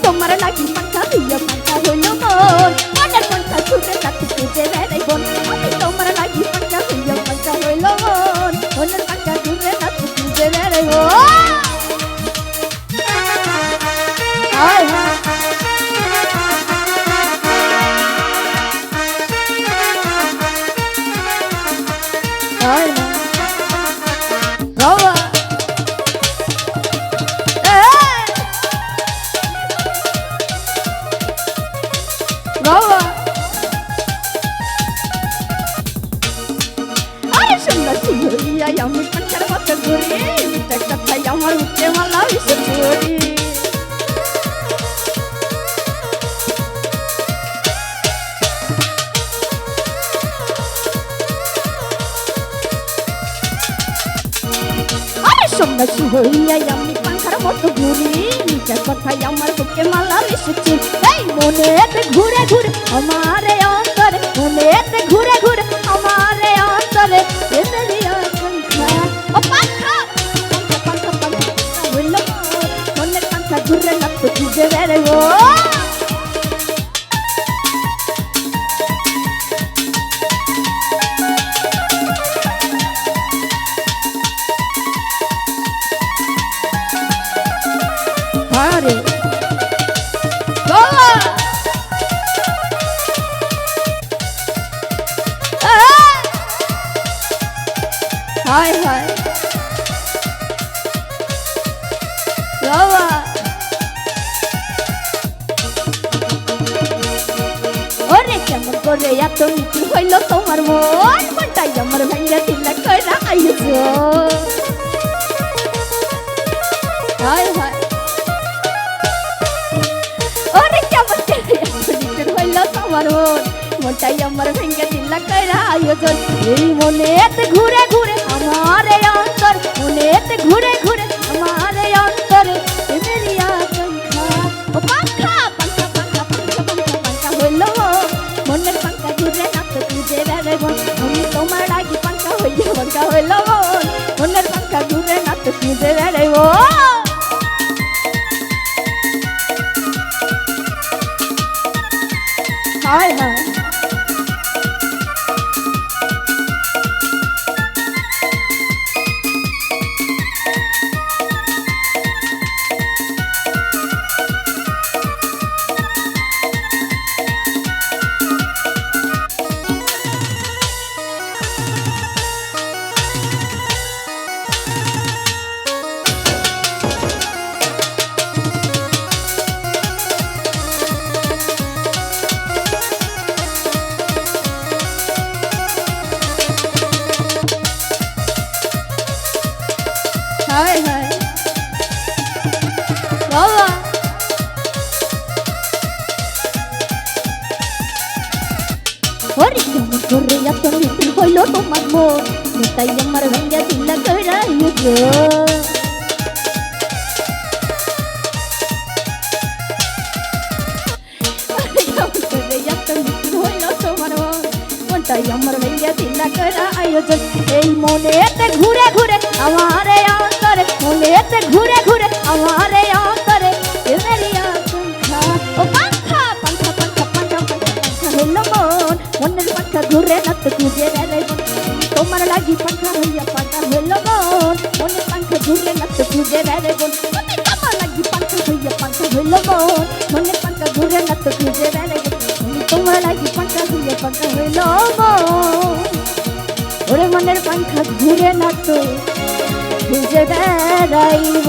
তোমার লাগি পাখা হইয়া পাখা হইল মন মনের পাখা ছুটে যাচ্ছে খুঁজে বেড়াই বোন আমি তোমার লাগি পাখা হইয়া পাখা হইল মন মনের পাখা ছুটে যাচ্ছে খুঁজে বেড়াই বোন হায় হায় হায় বাবা আমি পাখার মতো ঘুরি কথাই আমার উঠে মালা এসে চুরি আরে সন্ন্যাসী হইয়াই আমি পাখার মতো ঘুরি নিজের কথাই আমার বুকে মালা এসেছে এই মনেতে ঘুরে ঘুরে আমার অন্তরে মনেতে ঘুরে ঘুরে আমার অন্তরে ঘুরে না তো খুঁজে বেড়াবো আরে বাবা হায় হায় বাবা ওরে কেমন করে এত মিষ্টি হইল তোমার মন মনটাই আমার ভাইয়া দিলা কইরা আইছো হায় হায় ওরে কেমন করে এত মিষ্টি হইল তোমার মন মনটাই আমার ভাইয়া দিলা কইরা আইছো এই মনেতে ঘুরে ঘুরে আমার অন্তর মনেতে ঘুরে ঘুরে আমার অন্তরে মেরি আকাঙ্ক্ষা ও পাখা পাখা পাখা পাখা পাখা পাখা হইল মনের পাখা ঘুরে না তো খুঁজে বেড়াইব আমি তোমার লাগি পাখা হইয়া পাখা হইল মনের পাখা ঘুরে না তো খুঁজে বেড়াইব হায় হায় হায় হায় বাবা ওরে কেমন করে এত মিষ্টি হইল তোমার মন তাই আমার ভাইয়া দিলা কইরা আইছো তাই আমার ভাইয়া দিলা কইরা আইছো এই মনেতে ঘুরে ঘুরে আমার অন্তরে মনেতে ঘুরে ঘুরে আমার অন্তরে মেরি আকাঙ্ক্ষা ও পাখা পাখা পাখা পাখা পাখা হইল মন মনের পাখা ঘুরে না তো খুঁজে বেড়াইব তোমার লাগি পাখা হইয়া পাখা হইল মন মনের পাখা ঘুরে না তো খুঁজে বেড়াইব আমি তোমার লাগি পাখা হইয়া পাখা হইল মন মনের পাখা ঘুরে না তো খুঁজে বেড়াইব তোমার লাগি পাখা হইয়া পাখা হইল ওরে মনের পাখা ঘুরে না তো খুঁজে বেড়াইব